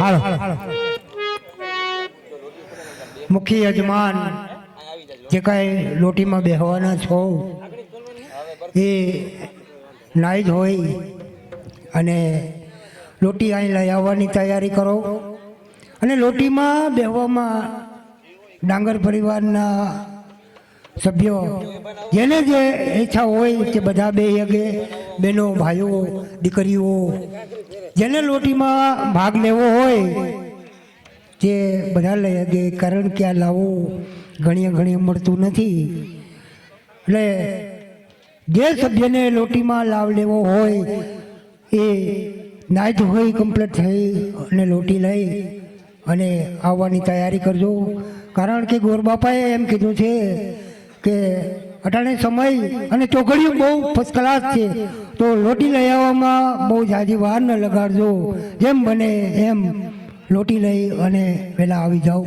હાલો મુખ્ય યજમાન જે કાંઈ લોટીમાં બેહવાના છો એ નાઈ જ હોય અને લોટી અહીં લઈ આવવાની તૈયારી કરો અને લોટીમાં બેહવામાં ડાંગર પરિવારના સભ્યો જેને જે ઈચ્છા હોય તે બધા બે શકે, બહેનો ભાઈઓ દીકરીઓ જેને લોટીમાં ભાગ લેવો હોય તે બધા લઈ શકે, કારણ કે આ લાવો ઘણીએ મળતું નથી. એટલે જે સભ્યને લોટીમાં લાભ લેવો હોય એ નાઈ ધોઈ કમ્પ્લીટ થઈ અને લોટી લઈ અને આવવાની તૈયારી કરજો. કારણ કે ગોરબાપાએ એમ કીધું છે કે અટાણે સમય અને ચોઘડિયું બહુ ફર્સ્ટ ક્લાસ છે, તો લોટી લઈ આવવામાં બહુ જાજી વાર ન લગાડજો, જેમ બને એમ લોટી લઈ અને પહેલાં આવી જાઓ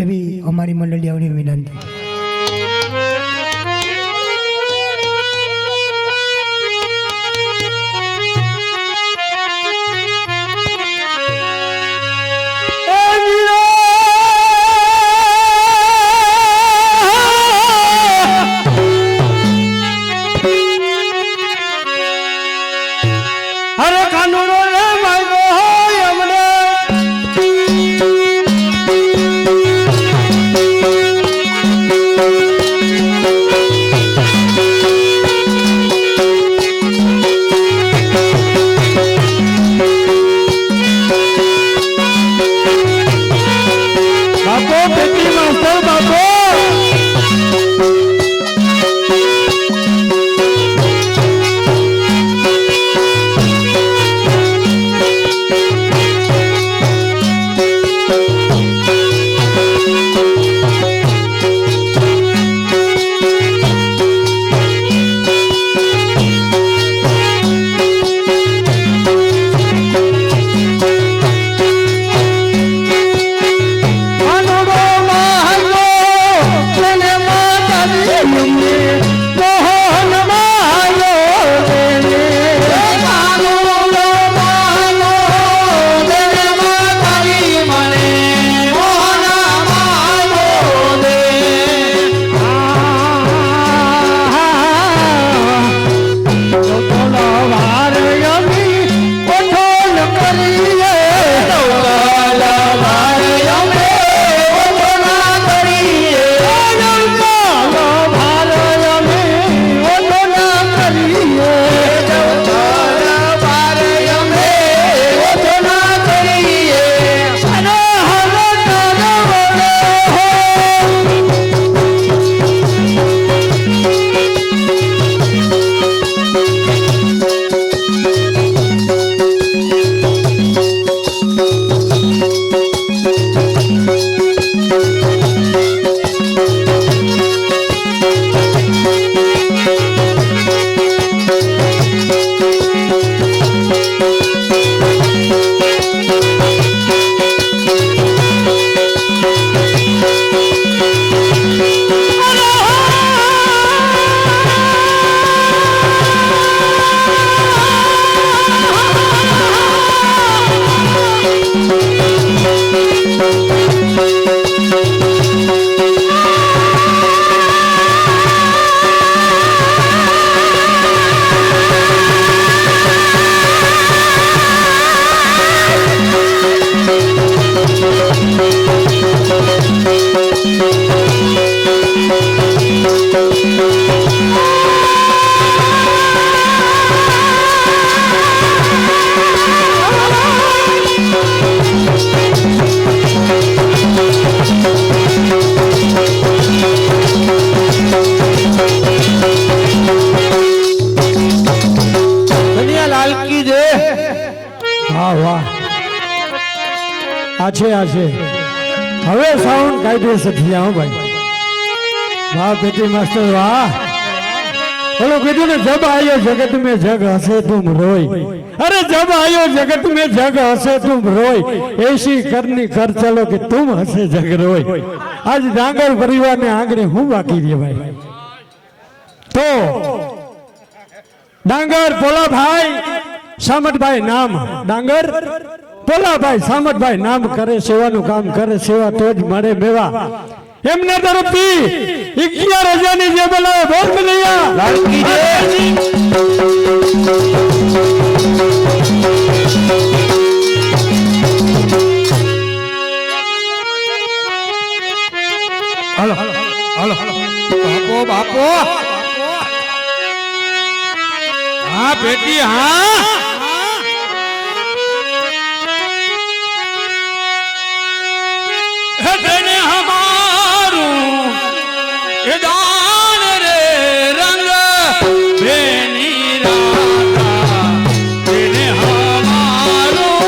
એવી અમારી મંડળીઓની વિનંતી. છે હવે સાઉન્ડ કાયદેસર થઈ આવો ભાઈ. વાહ પેટી માસ્ટર વાહ. બોલો કીધું ને જબ આયો જગત में जग हसे तुम रोई, अरे जब आयो जगत में जग हसे तुम रोई, ऐसी करनी कर चलो कि तुम हसे जग रोई. आज डांगर परिवार ने आंगणे हूँ बाकी रे भाई. तो डांगर पोला भाई सामत भाई नाम डांगर ભોલાભાઈ સામતભાઈ નામ કરે સેવાનું કામ કરે સેવા તો જ મળે મેવા એમના તરફથી 11,000 ની જે બોલાવે બોલ કનૈયા લાલકી જય હાલો હાલો બાપો બાપો હા બેટી હા તેને હમારું એ દાન રે રંગ બેની રાધા તેને હમારું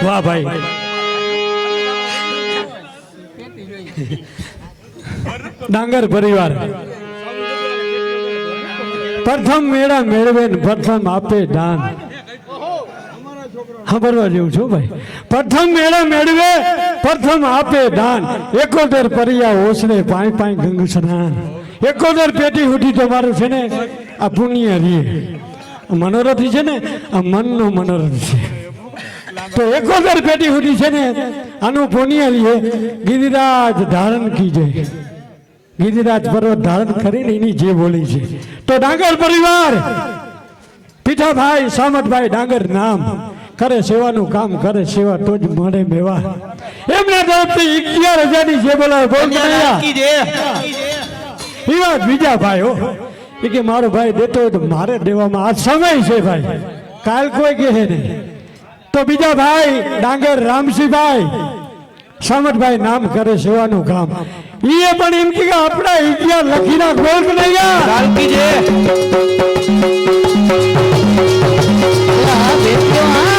વાહ ભાઈ ડાંગર પરિવાર પ્રથમ મેળા મેળવે ને પ્રથમ આપે દાન સાંભળવા જેવું છું ભાઈ પ્રથમ મેળા મેળવે પ્રથમ આપે દાન 71 પરિયા ઓસરે પાંચ પાંચ ગંગ સ્નાન 71 પેટી ઉઠી તો મારું છે ને આ પુણ્ય રીએ મનોરથ છે ને આ મનનો મનોરથ છે તો 71 પેટી ઉઠી છે ને આનું પુણ્ય રીએ ગિરિરાજ ધારણ કીજે ગિરિરાજ પર્વત ધારણ કરીને એની જે બોલી છે તો ડાંગર પરિવાર પીઠાભાઈ સામતભાઈ ડાંગર નામ કરે સેવાનું કામ કરે સેવા તો જ મળે મેવા એમના તરફથી 11,000 ની જે બોલાવે બોલ એવા બીજા ભાઈ હો એ કે મારો ભાઈ દેતો હોય તો મારે દેવામાં આ સમય છે ભાઈ કાલ કોઈ કહે નહીં તો બીજા ભાઈ ડાંગર રામસિંહભાઈ સામતભાઈ નામ કરે સેવાનું કામ એ પણ એમ કે આપણા ઇતિહાસ લખી નાખ બોલ કે નહીં યાર ચાલતી છે હા બેસ્યો હા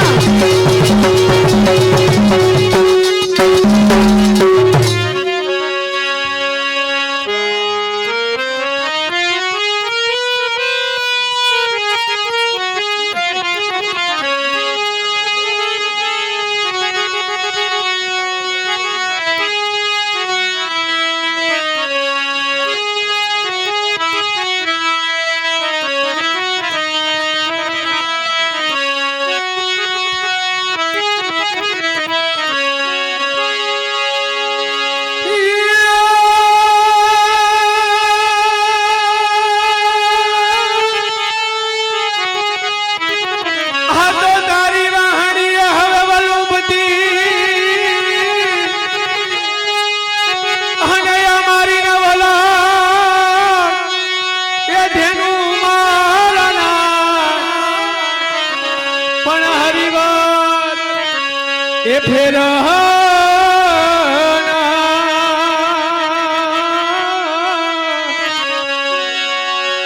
એ ફેર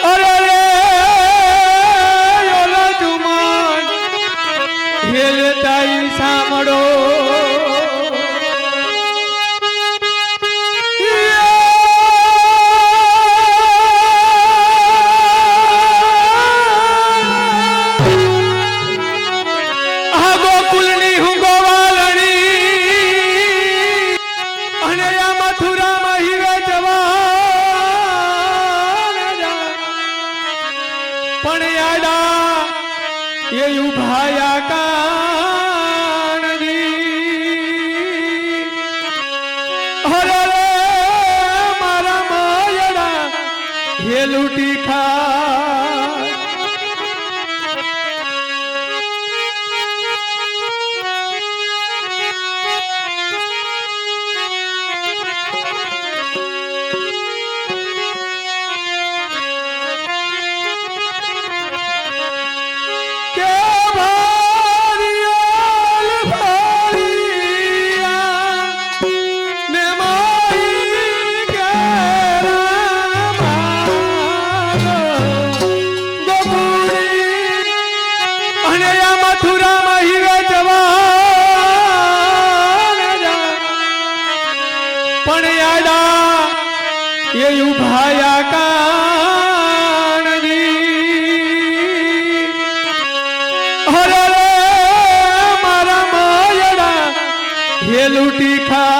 અરે રે ઓલો જુમાન હેલ તાઈ સાંભળો પણ યાડા એ ઉભાયા કાણની હરે રે મારા માયડા હે લૂટી ખા પણ યાડા એ ઉભાયા કાણની હરે રે મારા માયડા હે લૂટી ખા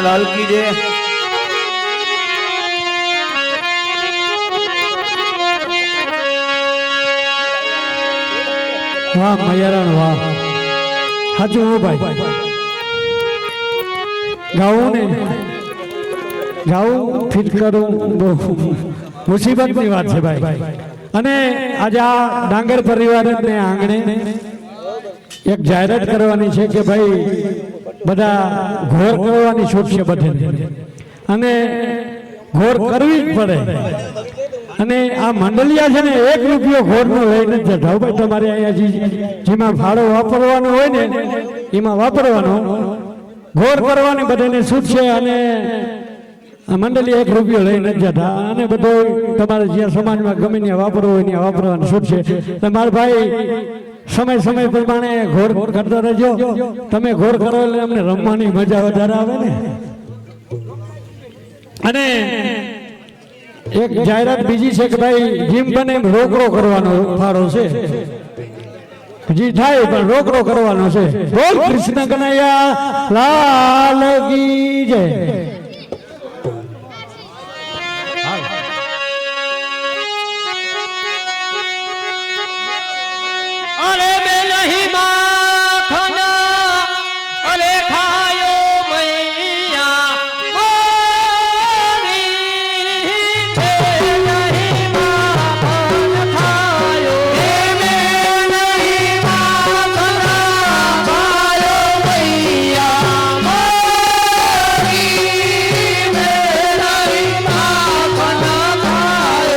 લાલ કી જય. વાહ મયારાણ વાહ સાચું હો ભાઈ ગાવું ને ગાવું ફિટ કરું બહુ મુસીબતની વાત છે ભાઈ. અને આજે આ ડાંગર પરિવારને આંગણે એક જાહેરાત કરવાની છે કે ભાઈ બધા ઘોર કરવાની છૂટ છે બધે અને ઘોર કરવી જ પડે. અને આ મંડલિયા છે ને 1 રૂપિયો ઘોરનો લઈને જ જતા ભાઈ. તમારે અહીંયા જેમાં ભાડો વાપરવાનો હોય ને એમાં વાપરવાનો, ઘોર કરવાની બધાને છૂટ છે. અને આ મંડળી 1 રૂપિયો લઈને જ જતા અને બધો તમારે જ્યાં સમાજમાં ગમે ત્યાં વાપરવો હોય ત્યાં વાપરવાની છૂટ છે. એટલે મારા ભાઈ સમય પ્રમાણે ઘોર કરતા રહેજો. તમે ઘોર કરો એટલે અમને રમવાની મજા વધારે આવે ને. અને એક જાહેરાત બીજી છે કે ભાઈ જીમ બને એમ રોકડો કરવાનો ફાળો છે. જી થાય પણ રોકડો કરવાનો છે. બોલ કૃષ્ણ કનૈયા લાલ કી જય. અરે બે નહીં માખના અરે ખાયો મૈયા બોરી બે નહીં માખન ખાયો બે નહીં માખના ખાયો મૈયા બોરી બે નહીં માખન ખાયો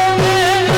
બે નહીં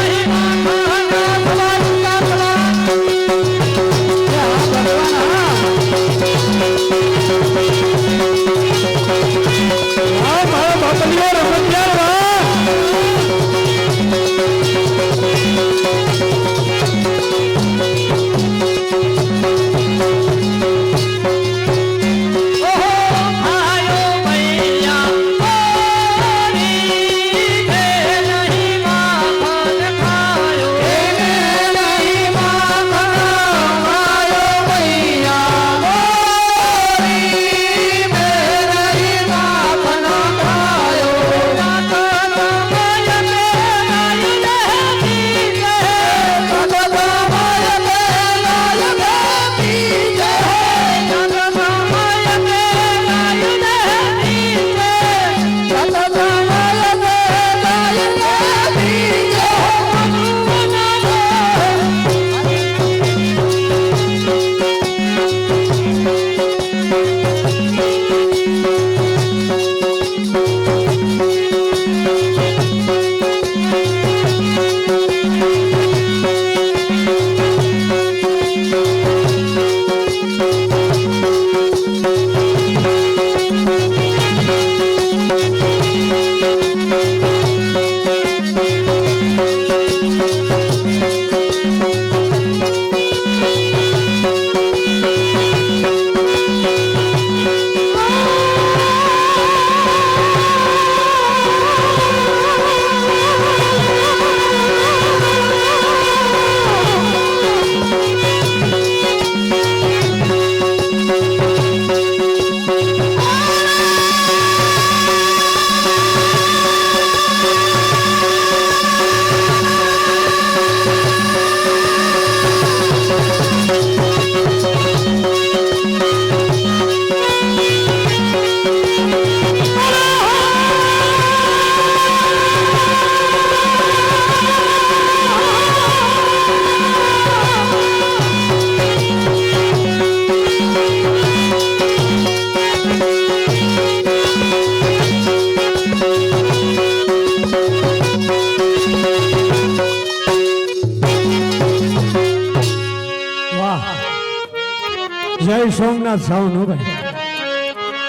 જય સોમનાથ સાવન. હો ભાઈ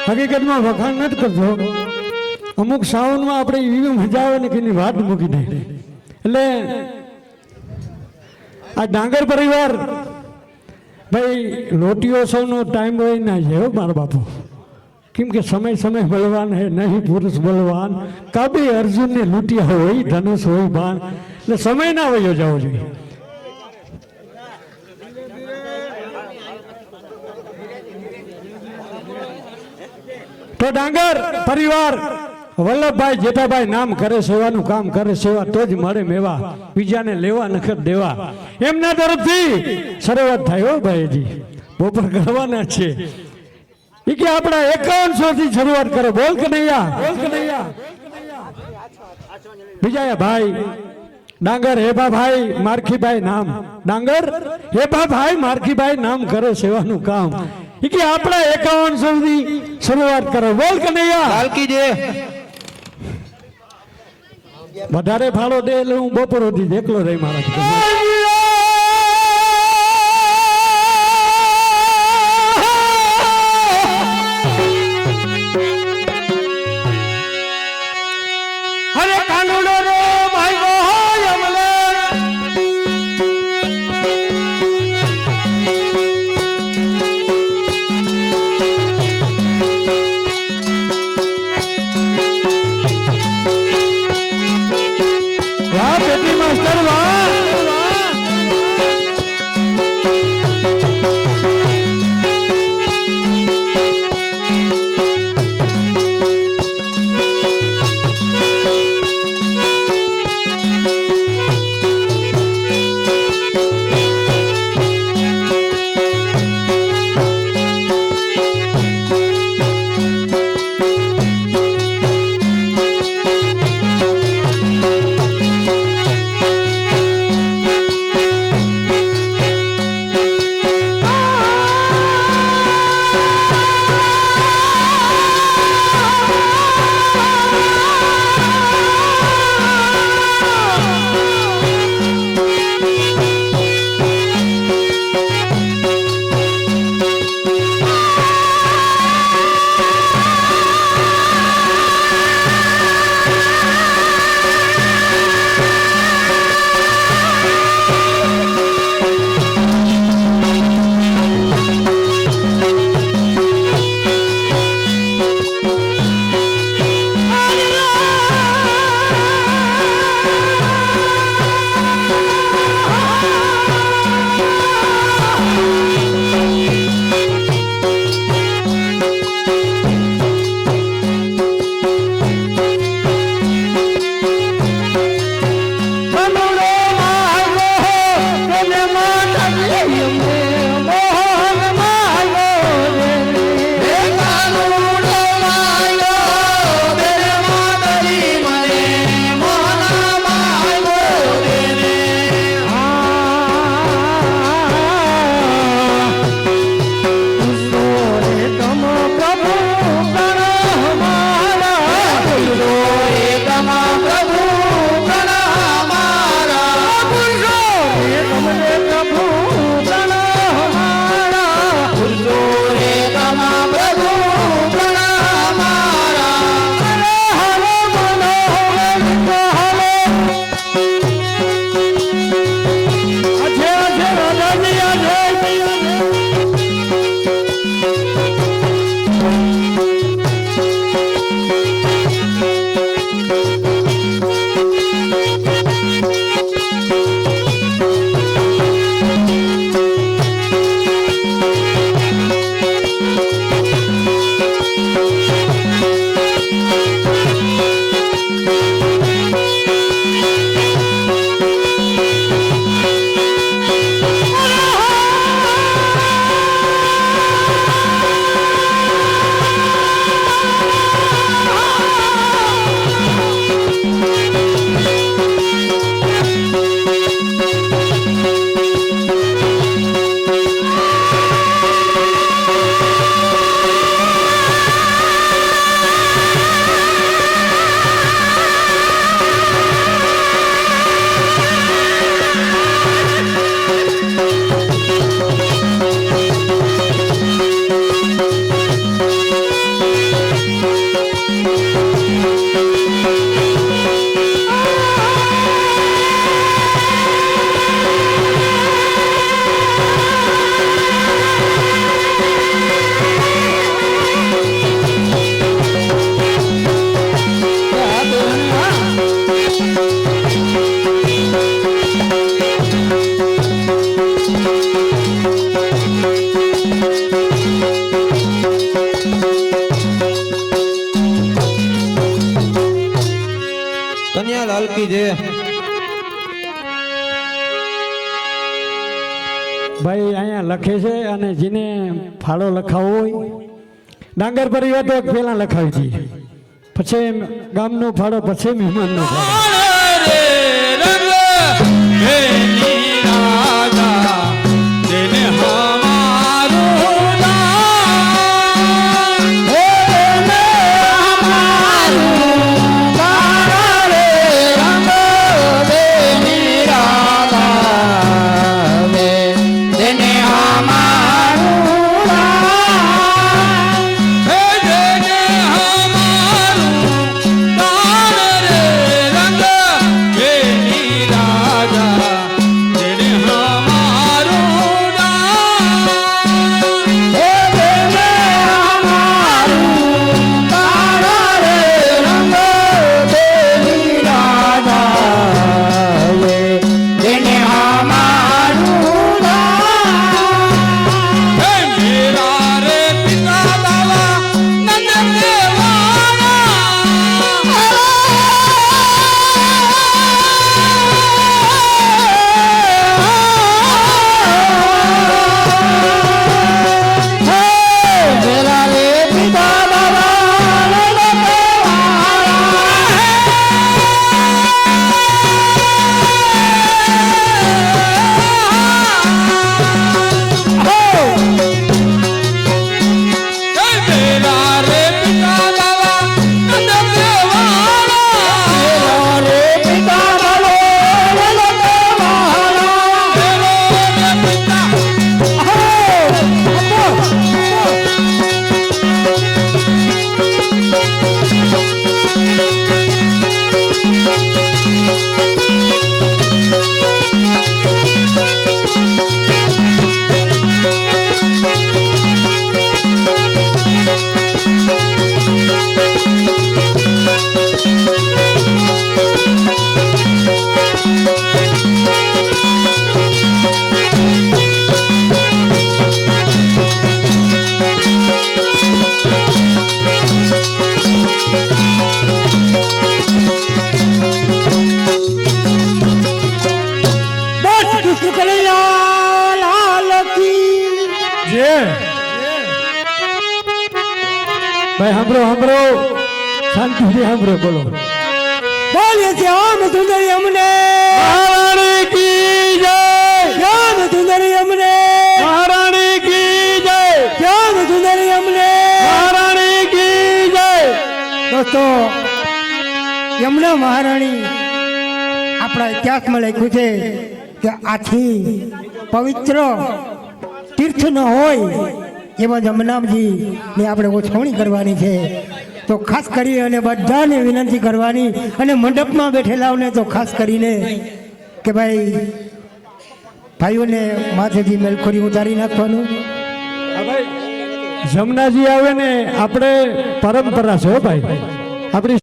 હકીકતમાં વખાણ નથી કરતો. અમુક સાવનમાં આપણે એવી મજા આવે ને કે એની વાત મૂકી દે. એટલે આ ડાંગર પરિવાર ભાઈ લોટીઓ સૌનો ટાઈમ હોય ના છે હો મારા બાપુ. કેમ કે સમય બલવાન હે નહીં પુરુષ બલવાન. કાબી અર્જુનને લૂંટ્યા હોય ધનુષ હોય બાણ. એટલે સમય ના વયો જવો જોઈએ. તો ડાંગર પરિવાર વલ્લભભાઈ જેઠાભાઈ નામ કરે સેવાનું કામ કરે સેવા તો જ મળે મેવા, બીજાને લેવા નખર દેવા. એમના તરફથી શરૂઆત થાય હો ભાઈજી, બપોર કરવાના છે. એ કે આપણા 5100 થી શરૂઆત કરો. બોલ કનૈયા, બોલ કનૈયા. બીજા ભાઈ ડાંગર હેબાભાઈ મારખીભાઈ નામ, ડાંગર હેબાભાઈ મારખીભાઈ નામ કરે સેવાનું કામ. એ કે આપણા 5100 થી શરૂઆત કરો. બોલ કનૈયા. કાલકી જે વધારે ફાળો દે એટલે હું બપોર સુધી એકલો રહી મારા. અરે કાનુડો રો ભાઈ ગો અમલે વાહ પેટી માસ્ટર વાહ. કી જય. ભાઈ અહીંયા લખે છે અને જેને ફાળો લખાવો હોય ડાંગર પરિવાર તો પેલા લખાવી હતી, પછી ગામનો ફાળો, પછી મહેમાનનો ફાળો. રે રંગ ભેની રાધા તેને હમારું દાન. એને અમારું દાન રે રંગ બેની રાધા વે તેને અમારું દાન. હે તેને હમારું દાન રે રંગ ભેની રાધા તેને હમારું દાન. એ તેને અમારું દાન રે રંગ બેની રાધા વે તેને અમારું દાન. હે મેરા રે પિતા બાવા નંદ મેરા રે પિતા બાબા મેરા રે પિતા બાવા નંદ રે પિતા જે ભાઈ સાંભળો સાંભળો, શાંતિથી સાંભળો, બોલો. બોલીએ શ્યામ સુંદરી અમને, મહારાણી કી જય, શ્યામ સુંદરી અમને, મહારાણી કી જય, શ્યામ સુંદરી અમને. મહારાણી કી જય. દોસ્તો, યમુના મહારાણી આપણા ઇતિહાસમાં લખ્યું છે કે આથી પવિત્ર તીર્થ ન હોય એવા જમનામજી ને આપણે ઓછવણી કરવાની છે. તો ખાસ કરી અને બધાને વિનંતી કરવાની, અને મંડપમાં બેઠેલાઓને તો ખાસ કરીને કે ભાઈ ભાઈઓને માથેથી મેલખોરી ઉતારી નાખવાનું. જમનાજી આવે ને આપણે પરંપરા છે હો ભાઈ, આપણી